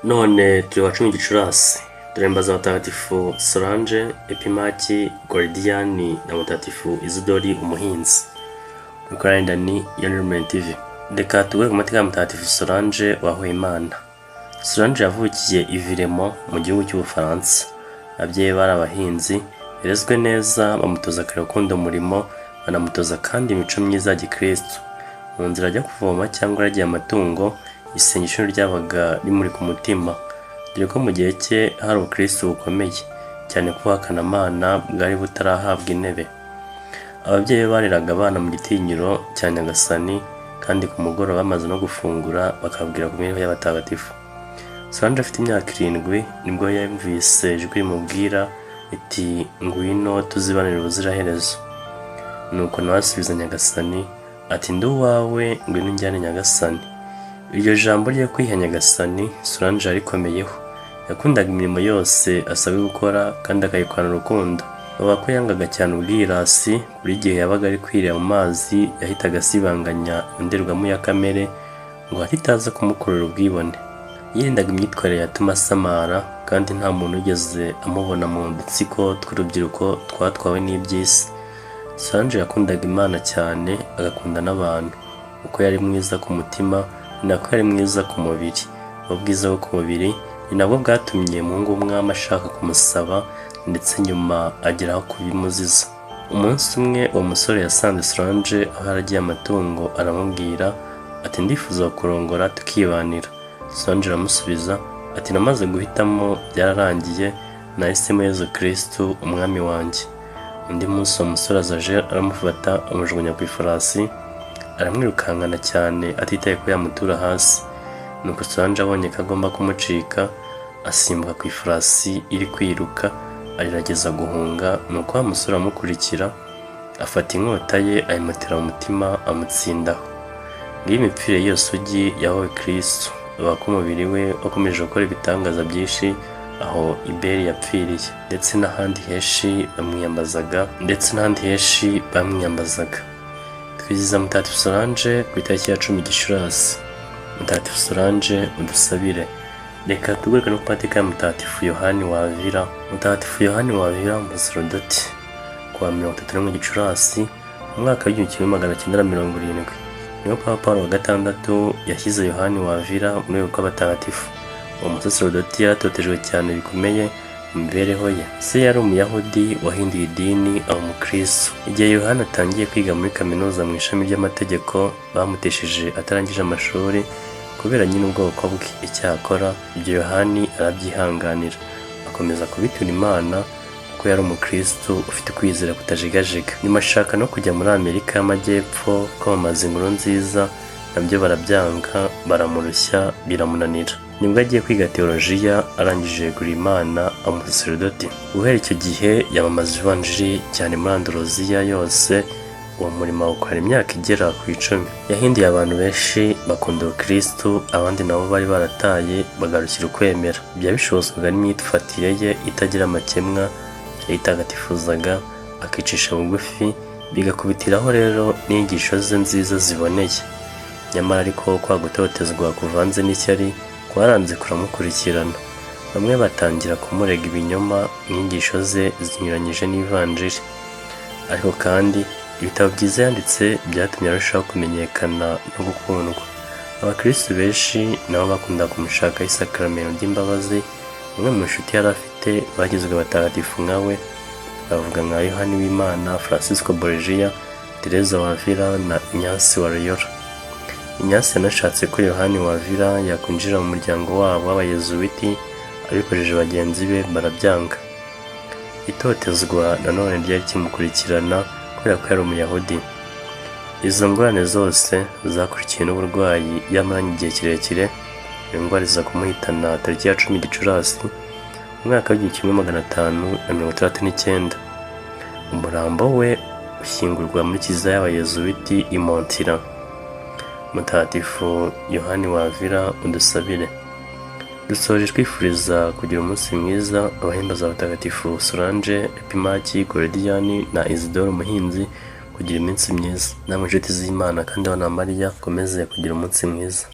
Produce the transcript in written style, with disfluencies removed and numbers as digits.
None turi wa 10 Gicurasi, turembaza abatagatifu Solange, Epimaki, Goridiyani na mutagatifu Izidori umuhinzi. Mukorani Dani ya Lumen TV. Reka tuvuge ku mateka ya mutagatifu Solange wahuye Imana. Solange yavukiye i Villemont mu gihugu cy'Ubufaransa. Ababyeyi bari abahinzi, yarezwe neza, bamutoza gukunda umurimo, banamutoza kandi imico myiza ya Gikristo. Mu nzira ajya kuvoma cyangwa aragiye amatungo, isengesho ryabaga rimuri ku mutima, dore ko mu gihe cye hari ubukristo bukomeye cyane ko Imana bwari butarahabwa intebe. Ababyeyi bareraga abana mu gitinyiro cya Nyagasani, kandi ku mugoroba bamaze no gufungura bakabwira ku mibereho y'abatagatifu. Solange afite imyaka 7 nibwo yumvise ijwi rimubwira iti ngwino tuzibanire ubuziraherezo. Nuko nawe asubiza Nyagasani ati ndi uwawe, ngwino njyane Nyagasani. Iryo jambo ryo kwiha Nyagasani Solange yarikomeyeho. Yakundaga imirimo yose asabwe gukora kandi akayikorana urukundo. Baba ko yangaga cyane ubwirasi, buri gihe yabaga ari kwirira mu mazi yahitaga asibanganya indorerwamo ya kamere ngo hatitaza kumukorera ubwibone. Yirindaga imyitwarire yatuma asamara, kandi nta muntu ugeze amubona mu dutsiko tw'urubyiruko twatwawe n'iby'isi. Solange yakundaga Imana cyane, agakunda n'abantu. Uko yari mwiza ku mutima ni nako yari mwiza ku mubiri. Ubwiza bwo ku mubiri ni nabwo bwatumye umuhungu w'umwami ashaka kumusaba, ndetse nyuma ageraho kubimuziza. Umunsi umwe uwo musore yasanze Solange aho yaragiye amatungo, aramubwira ati ndifuza kurongora tukibanira. Solange aramusubiza ati namaze guhitamo, byararangiye, nahisemo Yezu Kristo umwami wanjye. Undi munsi uwo musore azaje aramufata, amujugunya ku ifarasi, aramwirukankana cyane atitaye ko yamutura hasi. Nuko Solange abonye ko agomba kumucika, asimbuka ku ifarasi iri kwiruka, agerageza guhunga. Nuko wa musore amukurikira, afata inkota ye ayimutera mu mutima, amutsindaho. Ngiyi imipfire y'Isugi yahowe Kristo. Baba ko umubiri we wakomeje gukora ibitangaza byinshi aho Iberi yapfiriye, ndetse n'ahandi henshi bamwiyambazaga. Twizihiza mutagatifu Solange ku itariki ya 10 Gicurasi. Mutagatifu Solange udusabire. Reka tugaruke no ku mateka ya mutagatifu Yohani wa Avila. Mutagatifu Yohani wa Avila, umusaserodoti, ku wa 31 Gicurasi mu mwaka w'1970 niho Papa Paul wa gatandatu yashyize Yohani wa Avila mu rwego rw'abatagatifu. Uwo musaserodoti yaratotejwe cyane bikomeye mu mibereho ye. Se yari Umuyahudi wahinduye idini aba Umukristo. Igihe Yohani atangiye kwiga muri kaminuza mu ishami ry'amategeko, bamutesheje atarangije amashuri kubera nyine ubwoko bwe. Icyakora ibyo Yohani arabyihanganira, akomeza kubitura Imana kuko yari Umukristo ufite kwizera kutajegajega. Nyuma ashaka no kujya muri Amerika y'Amajyepfo kwamamaza inkuru nziza, nabyo barabyanga, baramurushya, biramunanira. Nibwo agiye kwiga teolojiya, arangije yegura Imana umusaserodoti. Guhera icyo gihe yamamaza ivanjiri cyane muri Andaluziya yose. Uwo murimo awukora imyaka igera ku 10. Yahinduye abantu benshi bakunda Kristo, abandi nabo bari barataye bagarukira ukwemera. Byabishobozwaga n'imyifatire ye itagira amakemwa, yayitagatifuzaga, akicisha bugufi, bigakubitiraho rero n'inyigisho ze nziza ziboneye. Nyamara ariko kwa gutotezwa kuvanze n'ishyari kwaranze kuramukurikirana. Bamwe batangira kumurega ibinyoma, inyigisho ze zinyuranyije n'ivanjiri. Ariko kandi ibitabo byiza yanditse byatumye arushaho kumenyekana no gukundwa. Abakristo benshi nabo bakunda kumushaka isakaramentu ry'imbabazi. Umwe mu nshuti yari afite bagizwe abatagatifu nka we bavuga nka Yohani w'Imana, Francisco Borgia, Teresa wa Avila na Ignace wa Loyola. Ignace yanashatse ko Yohani wa Avila yakwinjira mu muryango wabo w'abayezuwiti, abikojeje bagenzi be barabyanga. Itotezwa nanone ryari kimukurikirana kubera ko yari Umuyahudi. Izo ngorane zose zakurikiye n'uburwayi yamaranye igihe kirekire. Indwara iza kumuhitana tariki ya 10 Gicurasi mu mwaka w'1569. Umurambo we ushyingurwa muri kiliziya y'abayezuwiti i Montira. Mutagatifu Yohani wa Avila udusabire. Dusoje twifuriza kugira umunsi mwiza abahimbaza abatagatifu Solange, Epimaki, Goridiyani na Izidori umuhinzi, kugira iminsi myiza. Namwe inshuti z'Imana kandi abana Mariya, komeze kugira umunsi mwiza.